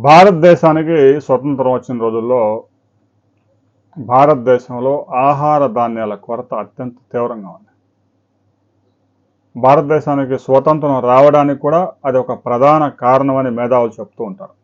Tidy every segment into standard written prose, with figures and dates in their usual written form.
భారతదేశానికి స్వతంత్రం వచ్చిన రోజుల్లో భారతదేశంలో ఆహార ధాన్యాల కొరత అత్యంత తీవ్రంగా ఉంది. భారతదేశానికి స్వతంత్రం రావడానికి కూడా అది ఒక ప్రధాన కారణమని మేధావులు చెప్తూ ఉంటారు.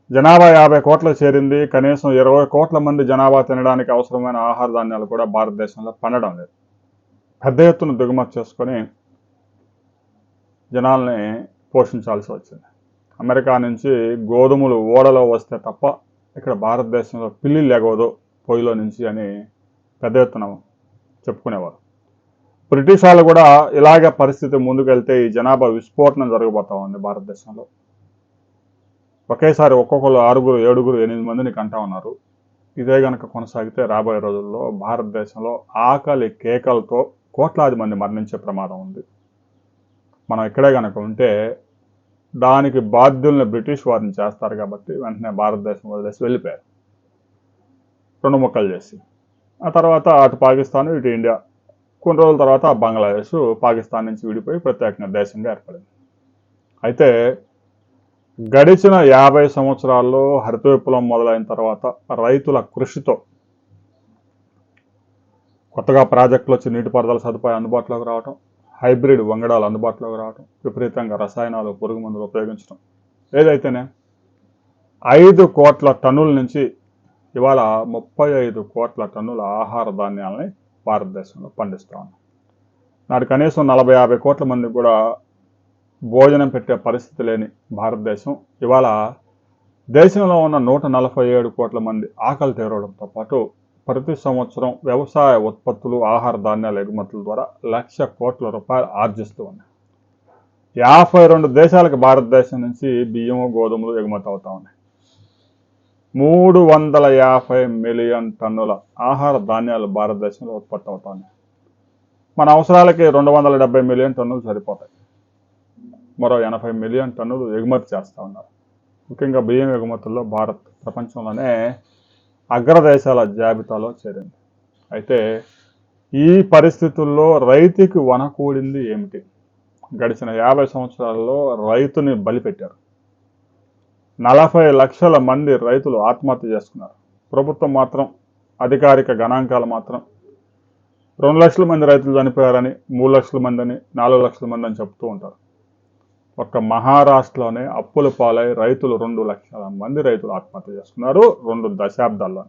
జనాభా 50 కోట్లకు చేరింది. కనీసం 20 కోట్ల మంది జనాభా తినడానికి అవసరమైన ఆహార ధాన్యాలు కూడా భారతదేశంలో పండడం లేదు. పెద్ద ఎత్తున దిగుమతి చేసుకొని జనాల్ని పోషించాల్సి వచ్చింది. అమెరికా నుంచి గోధుమలు ఓడలో వస్తే తప్ప ఇక్కడ భారతదేశంలో పిల్లి లేగవదు పొయ్యిలో నుంచి అని పెద్ద ఎత్తున చెప్పుకునేవారు. బ్రిటిష్ వాళ్ళు కూడా ఇలాగే పరిస్థితి ముందుకెళ్తే ఈ జనాభా విస్ఫోటనం జరగబోతా ఉంది భారతదేశంలో. ఒకేసారి ఒక్కొక్కరు 6, 7, 8 మందిని కంటా ఉన్నారు. ఇదే గనక కొనసాగితే రాబోయే రోజుల్లో భారతదేశంలో ఆకలి కేకలతో కోట్లాది మంది మరణించే ప్రమాదం ఉంది. మనం ఇక్కడే కనుక ఉంటే దానికి బాధ్యుల్ని బ్రిటిష్ వారిని చేస్తారు కాబట్టి వెంటనే భారతదేశం వదిలేసి వెళ్ళిపోయారు 2 ముక్కలు చేసి. ఆ తర్వాత అటు పాకిస్తాన్ ఇటు ఇండియా, కొన్ని రోజుల తర్వాత బంగ్లాదేశ్ పాకిస్తాన్ నుంచి విడిపోయి ప్రత్యేకంగా దేశంగా ఏర్పడింది. అయితే గడిచిన 50 సంవత్సరాల్లో హరిత విప్లవం మొదలైన తర్వాత రైతుల కృషితో కొత్తగా ప్రాజెక్టులు వచ్చి నీటిపారుదల సదుపాయం అందుబాటులోకి రావటం, హైబ్రిడ్ వంగడాలు అందుబాటులోకి రావటం, విపరీతంగా రసాయనాలు పురుగు మందులు ఉపయోగించడం, ఏదైతేనే 5 కోట్ల టన్నుల నుంచి ఇవాళ 35 కోట్ల టన్నుల ఆహార ధాన్యాలని భారతదేశంలో పండిస్తూ ఉన్నాం. నాటి కనీసం 40-50 కోట్ల మంది కూడా భోజనం పెట్టే పరిస్థితి లేని భారతదేశం ఇవాళ దేశంలో ఉన్న 147 కోట్ల మంది ఆకలి తీరడంతో పాటు ప్రతి సంవత్సరం వ్యవసాయ ఉత్పత్తులు ఆహార ధాన్యాల ఎగుమతుల ద్వారా 1,00,000 కోట్ల రూపాయలు ఆర్జిస్తూ ఉన్నాయి. 52 దేశాలకు భారతదేశం నుంచి బియ్యము గోధుమలు ఎగుమతి అవుతా ఉన్నాయి. 350 మిలియన్ టన్నుల ఆహార ధాన్యాలు భారతదేశంలో ఉత్పత్తి అవుతా ఉన్నాయి. మన అవసరాలకి 270 మిలియన్ టన్నులు సరిపోతాయి. మరో 80 మిలియన్ టన్నులు ఎగుమతి చేస్తూ ఉన్నారు. ముఖ్యంగా బియ్యం ఎగుమతుల్లో భారత్ ప్రపంచంలోనే అగ్రదేశాల జాబితాలో చేరింది. అయితే ఈ పరిస్థితుల్లో రైతుకి వనకూడింది ఏమిటి? గడిచిన 50 సంవత్సరాల్లో రైతుని బలిపెట్టారు. 40 లక్షల మంది రైతులు ఆత్మహత్య చేసుకున్నారు. ప్రభుత్వం మాత్రం అధికారిక గణాంకాలు మాత్రం 2 లక్షల మంది రైతులు చనిపోయారని, 3 లక్షల మంది అని, 4 లక్షల మంది అని చెప్తూ ఉంటారు. ఒక్క మహారాష్ట్రలోనే అప్పుల పాలై రైతులు 2 లక్షల మంది రైతులు ఆత్మహత్య చేసుకున్నారు 2 దశాబ్దాల్లో.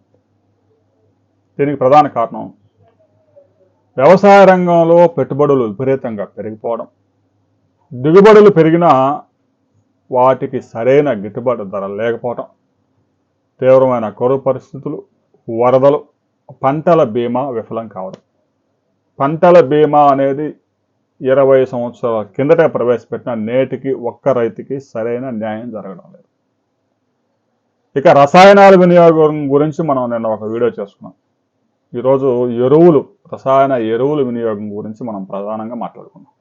దీనికి ప్రధాన కారణం వ్యవసాయ రంగంలో పెట్టుబడులు విపరీతంగా పెరిగిపోవడం, దిగుబడులు పెరిగినా వాటికి సరైన గిట్టుబాటు ధర లేకపోవడం, తీవ్రమైన కరువు పరిస్థితులు, వరదలు, పంటల బీమా విఫలం కావడం. పంటల బీమా అనేది 20 సంవత్సరాల కిందటే ప్రవేశపెట్టిన నేటికి ఒక్క రైతుకి సరైన న్యాయం జరగడం లేదు. ఇక రసాయనాల వినియోగం గురించి మనం నిన్న ఒక వీడియో చేసుకున్నాం. ఈరోజు రసాయన ఎరువుల వినియోగం గురించి మనం ప్రధానంగా మాట్లాడుకున్నాం.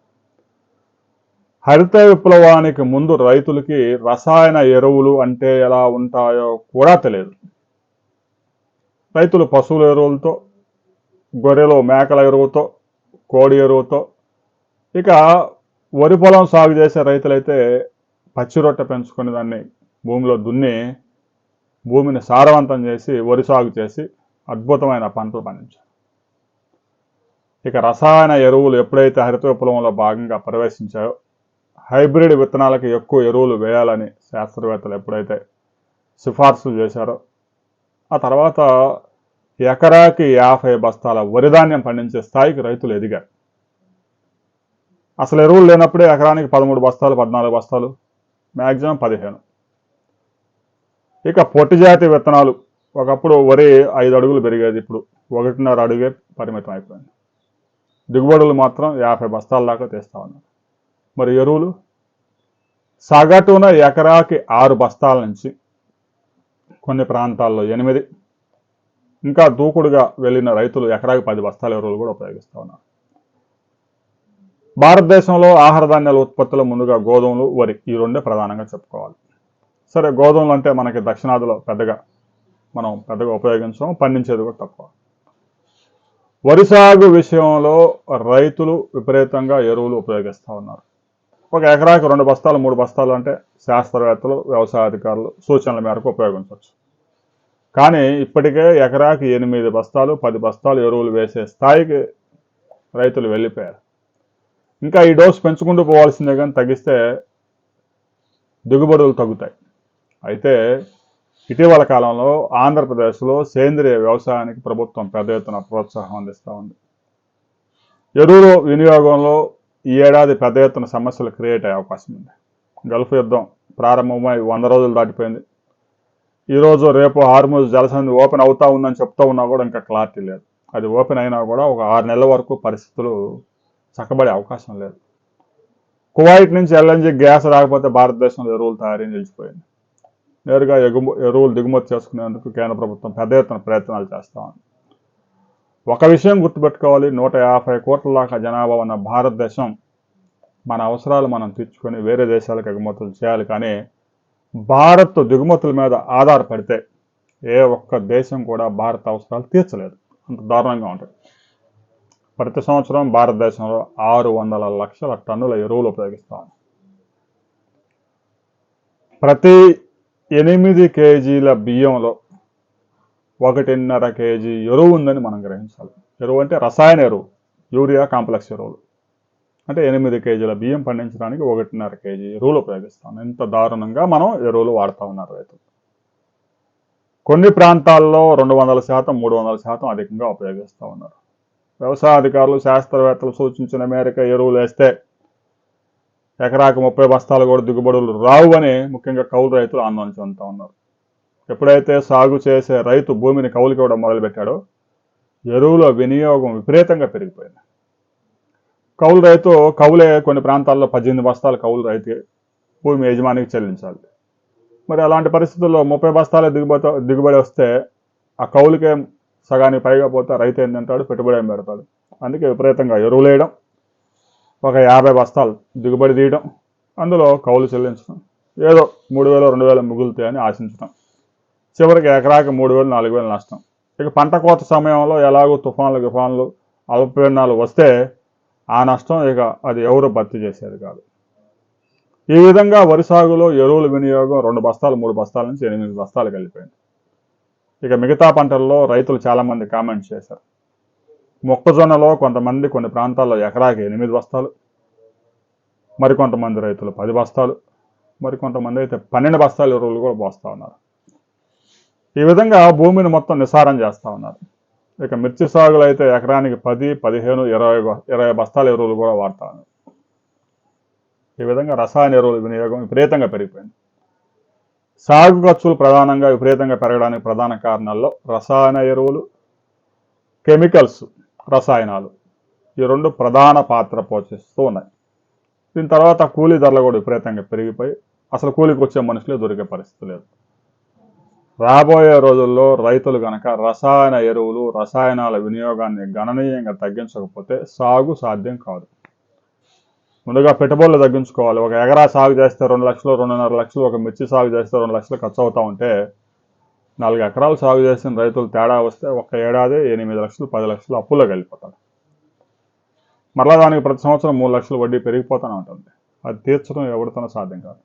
హరిత విప్లవానికి ముందు రైతులకి రసాయన ఎరువులు అంటే ఎలా ఉంటాయో కూడా తెలియదు. రైతులు పశువుల ఎరువులతో, గొర్రెలు మేకల ఎరువుతో, కోడి ఎరువుతో, ఇక వరి పొలం సాగు చేసే రైతులైతే పచ్చి రొట్టె పెంచుకొని దాన్ని భూమిలో దున్ని భూమిని సారవంతం చేసి వరి సాగు చేసి అద్భుతమైన పంటలు పండించారు. ఇక రసాయన ఎరువులు ఎప్పుడైతే హరిత విప్లవంలో భాగంగా ప్రవేశించాయో, హైబ్రిడ్ విత్తనాలకు ఎక్కువ ఎరువులు వేయాలని శాస్త్రవేత్తలు ఎప్పుడైతే సిఫార్సులు చేశారో, ఆ తర్వాత ఎకరాకి 50 బస్తాల వరిధాన్యం పండించే స్థాయికి రైతులు ఎదిగారు. అసలు ఎరువులు లేనప్పుడే ఎకరానికి 13 బస్తాలు 14 బస్తాలు, మ్యాక్సిమం 15. ఇక పొట్టి జాతి విత్తనాలు, ఒకప్పుడు వరి 5 అడుగులు పెరిగేది, ఇప్పుడు 1.5 అడుగే పరిమితం అయిపోయింది. దిగుబడులు మాత్రం 50 బస్తాల దాకా తీస్తా ఉన్నారు. మరి ఎరువులు సగటున ఎకరాకి 6 బస్తాల నుంచి కొన్ని ప్రాంతాల్లో 8, ఇంకా దూకుడుగా వెళ్ళిన రైతులు ఎకరాకి 10 బస్తాల ఎరువులు కూడా ఉపయోగిస్తూ ఉన్నారు. భారతదేశంలో ఆహార ధాన్యాల ఉత్పత్తులు ముందుగా గోధుమలు, వరి ఈ 2 ప్రధానంగా చెప్పుకోవాలి. సరే, గోధుమలు అంటే మనకి దక్షిణాదిలో మనం పెద్దగా ఉపయోగించడం, పండించేది కూడా తక్కువ. వరి సాగు విషయంలో రైతులు విపరీతంగా ఎరువులు ఉపయోగిస్తూ ఉన్నారు. ఒక ఎకరాకి 2 బస్తాలు 3 బస్తాలు అంటే శాస్త్రవేత్తలు వ్యవసాయ అధికారులు సూచనల మేరకు ఉపయోగించవచ్చు. కానీ ఇప్పటికే ఎకరాకి 8 బస్తాలు 10 బస్తాలు ఎరువులు వేసే స్థాయికి రైతులు వెళ్ళిపోయారు. ఇంకా ఈ డోసు పెంచుకుంటూ పోవాల్సిందే, కానీ తగ్గిస్తే దిగుబడులు తగ్గుతాయి. అయితే ఇటీవల కాలంలో ఆంధ్రప్రదేశ్లో సేంద్రియ వ్యవసాయానికి ప్రభుత్వం పెద్ద ఎత్తున ప్రోత్సాహం అందిస్తూ ఉంది. ఎరువుల వినియోగంలో ఈ ఏడాది పెద్ద ఎత్తున సమస్యలు క్రియేట్ అయ్యే అవకాశం ఉంది. గల్ఫ్ యుద్ధం ప్రారంభమై 100 రోజులు దాటిపోయింది. ఈరోజు రేపు హార్ముజ్ జలసంధి ఓపెన్ అవుతా ఉందని చెప్తా ఉన్నా కూడా ఇంకా క్లారిటీ లేదు. అది ఓపెన్ అయినా కూడా ఒక 6 నెలల వరకు పరిస్థితులు చక్కబడే అవకాశం లేదు. కువైట్ నుంచి ఎల్ఎన్జీ గ్యాస్ రాకపోతే భారతదేశంలో ఎరువుల తయారీ నిలిచిపోయింది. నేరుగా ఎరువులు దిగుమతి చేసుకునేందుకు కేంద్ర ప్రభుత్వం పెద్ద ఎత్తున ప్రయత్నాలు చేస్తా ఉంది. ఒక విషయం గుర్తుపెట్టుకోవాలి, 150 కోట్ల దాకా జనాభా ఉన్న భారతదేశం మన అవసరాలు మనం తీర్చుకొని వేరే దేశాలకు ఎగుమతులు చేయాలి. కానీ భారత్ దిగుమతుల మీద ఆధారపడితే ఏ ఒక్క దేశం కూడా భారత అవసరాలు తీర్చలేదు. అంత దారుణంగా ఉంటుంది. ప్రతి సంవత్సరం భారతదేశంలో 600 లక్షల టన్నుల ఎరువులు ఉపయోగిస్తాం. ప్రతి 8 కేజీల బియ్యంలో 1.5 కేజీ ఎరువు ఉందని మనం గ్రహించాలి. ఎరువు అంటే రసాయన ఎరువు, యూరియా కాంప్లెక్స్ ఎరువులు. అంటే 8 కేజీల బియ్యం పండించడానికి 1.5 కేజీ ఎరువులు ఉపయోగిస్తాం. ఎంత దారుణంగా మనం ఎరువులు వాడుతూ ఉన్నారు రైతులు. కొన్ని ప్రాంతాల్లో 200%, 300% అధికంగా ఉపయోగిస్తూ ఉన్నారు. వ్యవసాయ అధికారులు శాస్త్రవేత్తలు సూచించిన మేరకు ఎరువులు వేస్తే ఎకరాకి 30 బస్తాలు కూడా దిగుబడులు రావు అని ముఖ్యంగా కౌలు రైతులు ఆందోళన చెందుతూ ఉన్నారు. ఎప్పుడైతే సాగు చేసే రైతు భూమిని కౌలుకి ఇవ్వడం మొదలుపెట్టాడో ఎరువుల వినియోగం విపరీతంగా పెరిగిపోయింది. కౌలే కొన్ని ప్రాంతాల్లో 18 బస్తాలు కౌలు రైతు భూమి యజమానికి చెల్లించాలి. మరి అలాంటి పరిస్థితుల్లో 30 బస్తాల దిగుబడి వస్తే ఆ కౌలుకే సగానికి పైగా పోతే రైతు ఏం తింటాడు, పెట్టుబడి ఏం పెడతాడు. అందుకే విపరీతంగా ఎరువులు వేయడం, ఒక 50 బస్తాలు దిగుబడి తీయడం, అందులో కౌలు చెల్లించడం, ఏదో 3,000 2,000 మిగులుతాయని ఆశించడం, చివరికి ఎకరాకి 3,000 4,000 నష్టం. ఇక పంట కోత సమయంలో ఎలాగో తుఫాన్లు అల్పపీడనాలు వస్తే ఆ నష్టం ఇక అది ఎవరు భర్తీ చేసేది కాదు. ఈ విధంగా వరి సాగులో ఎరువుల వినియోగం 2 బస్తాలు 3 బస్తాల నుంచి 8 బస్తాలకు వెళ్ళిపోయింది. ఇక మిగతా పంటల్లో రైతులు చాలామంది కామెంట్స్ చేశారు. మొక్కజొన్నలో కొంతమంది కొన్ని ప్రాంతాల్లో ఎకరాకి 8 బస్తాలు, మరికొంతమంది రైతులు 10 బస్తాలు, మరికొంతమంది అయితే 12 బస్తాలు ఎరువులు కూడా పోస్తూ ఉన్నారు. ఈ విధంగా భూమిని మొత్తం నిస్సారం చేస్తూ ఉన్నారు. ఇక మిర్చి సాగులు అయితే ఎకరానికి 10, 15, 20 బస్తాల ఎరువులు కూడా వాడుతూ ఉన్నారు. ఈ విధంగా రసాయన ఎరువుల వినియోగం విపరీతంగా పెరిగిపోయింది. సాగు ఖర్చులు ప్రధానంగా విపరీతంగా పెరగడానికి ప్రధాన కారణాల్లో రసాయన ఎరువులు, కెమికల్స్, రసాయనాలు, ఈ 2 ప్రధాన పాత్ర పోషిస్తూ ఉన్నాయి. దీని తర్వాత కూలీ ధరలు కూడా విపరీతంగా పెరిగిపోయి అసలు కూలీకి వచ్చే మనుషులే దొరికే పరిస్థితి లేదు. రాబోయే రోజుల్లో రైతులు కనుక రసాయన ఎరువులు, రసాయనాల వినియోగాన్ని గణనీయంగా తగ్గించకపోతే సాగు సాధ్యం కాదు. ముందుగా పెట్టుబడులు తగ్గించుకోవాలి. ఒక ఎకరా సాగు చేస్తే 2 లక్షలు 2.5 లక్షలు, ఒక మిర్చి సాగు చేస్తే 2 లక్షలు ఖర్చు అవుతూ ఉంటే 4 ఎకరాలు సాగు చేసిన రైతులు తేడా వస్తే ఒక్క ఏడాది 8 లక్షలు 10 లక్షలు అప్పుల్లోకి వెళ్ళిపోతారు. మరలా దానికి ప్రతి సంవత్సరం 3 లక్షలు వడ్డీ పెరిగిపోతూనే ఉంటుంది. అది తీర్చడం ఎవరితోనూ సాధ్యం కాదు.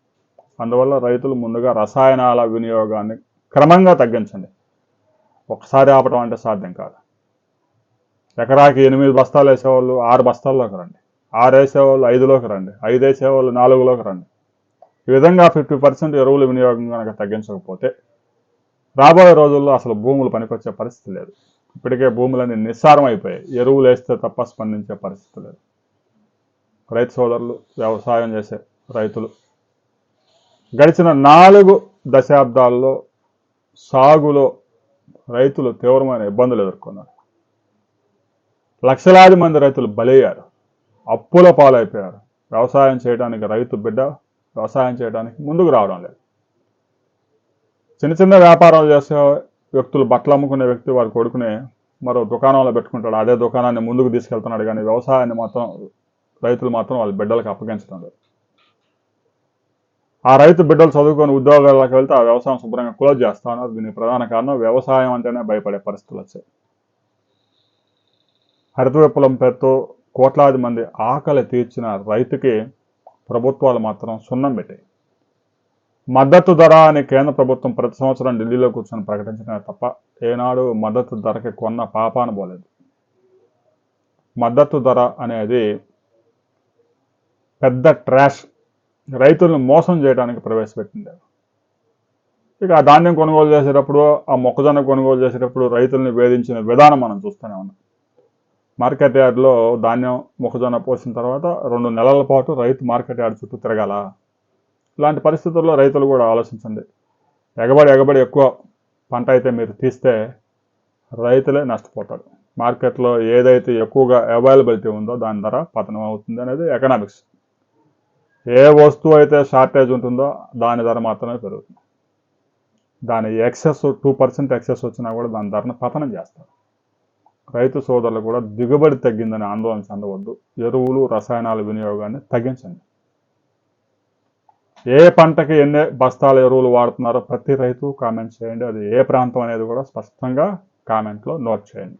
అందువల్ల రైతులు ముందుగా రసాయనాల వినియోగాన్ని క్రమంగా తగ్గించండి. ఒకసారి ఆపటం అంటే సాధ్యం కాదు. ఎకరాకి 8 బస్తాలు వేసేవాళ్ళు 6 బస్తాల్లోకి రండి, 6 వేసేవాళ్ళు 5లోకి రండి, 5 వేసేవాళ్ళు 4లోకి రండి. ఈ విధంగా 50% ఎరువుల వినియోగం కనుక తగ్గించకపోతే రాబోయే రోజుల్లో అసలు భూములు పనికొచ్చే పరిస్థితి లేదు. ఇప్పటికే భూములన్నీ నిస్సారం అయిపోయాయి. ఎరువులు వేస్తే తప్ప స్పందించే పరిస్థితి లేదు. రైతు సోదరులు, వ్యవసాయం చేసే రైతులు గడిచిన 4 దశాబ్దాల్లో సాగులో రైతులు తీవ్రమైన ఇబ్బందులు ఎదుర్కొన్నారు. లక్షలాది మంది రైతులు బలయ్యారు, అప్పుల పాలైపోయారు. వ్యవసాయం చేయడానికి రైతు బిడ్డ వ్యవసాయం చేయడానికి ముందుకు రావడం లేదు. చిన్న చిన్న వ్యాపారాలు చేసే వ్యక్తులు, బట్టలు అమ్ముకునే వ్యక్తి వారి కొడుకునే మరో దుకాణంలో పెట్టుకుంటాడు, అదే దుకాణాన్ని ముందుకు తీసుకెళ్తున్నాడు. కానీ వ్యవసాయాన్ని మాత్రం రైతులు మాత్రం వాళ్ళ బిడ్డలకు అప్పగించడం లేదు. ఆ రైతు బిడ్డలు చదువుకొని ఉద్యోగాలకు వెళ్తే ఆ వ్యవసాయం శుభ్రంగా క్లోజ్ చేస్తా ఉన్నారు. దీనికి ప్రధాన కారణం వ్యవసాయం అంటేనే భయపడే పరిస్థితులు వచ్చాయి. హరిత విప్లవం పేరుతో కోట్లాది మంది ఆకలి తీర్చిన రైతుకి ప్రభుత్వాలు మాత్రం సున్నం పెట్టాయి. మద్దతు ధర అని కేంద్ర ప్రభుత్వం ప్రతి సంవత్సరం ఢిల్లీలో కూర్చొని ప్రకటించడమే తప్ప ఏనాడు మద్దతు ధరకి కొన్న పాపాన పోలేదు. మద్దతు ధర అనేది పెద్ద ట్రాష్, రైతులను మోసం చేయడానికి ప్రవేశపెట్టింది. ఇక ఆ ధాన్యం కొనుగోలు చేసేటప్పుడు, ఆ మొక్కజొన్న కొనుగోలు చేసేటప్పుడు రైతుల్ని వేధించిన విధానం మనం చూస్తూనే ఉన్నాం. మార్కెట్ యార్డ్లో ధాన్యం మొక్కజొన్న పోసిన తర్వాత 2 నెలల పాటు రైతు మార్కెట్ యార్డ్ చుట్టూ తిరగాల. ఇలాంటి పరిస్థితుల్లో రైతులు కూడా ఆలోచించండి. ఎగబడి ఎక్కువ పంట అయితే మీరు తీస్తే రైతులే నష్టపోతారు. మార్కెట్లో ఏదైతే ఎక్కువగా అవైలబిలిటీ ఉందో దాని ధర పతనం అవుతుంది అనేది ఎకనామిక్స్. ఏ వస్తువు అయితే షార్టేజ్ ఉంటుందో దాని ధర మాత్రమే పెరుగుతుంది. దాని ఎక్సెస్ 2% ఎక్సెస్ వచ్చినా కూడా దాని ధరను పతనం చేస్తారు. రైతు సోదరులు కూడా దిగుబడి తగ్గిందని ఆందోళన చెందవద్దు. ఎరువులు రసాయనాల వినియోగాన్ని తగ్గించండి. ఏ పంటకి ఎన్ని బస్తాల ఎరువులు వాడుతున్నారో ప్రతి రైతు కామెంట్ చేయండి. అది ఏ ప్రాంతం అనేది కూడా స్పష్టంగా కామెంట్లో నోట్ చేయండి.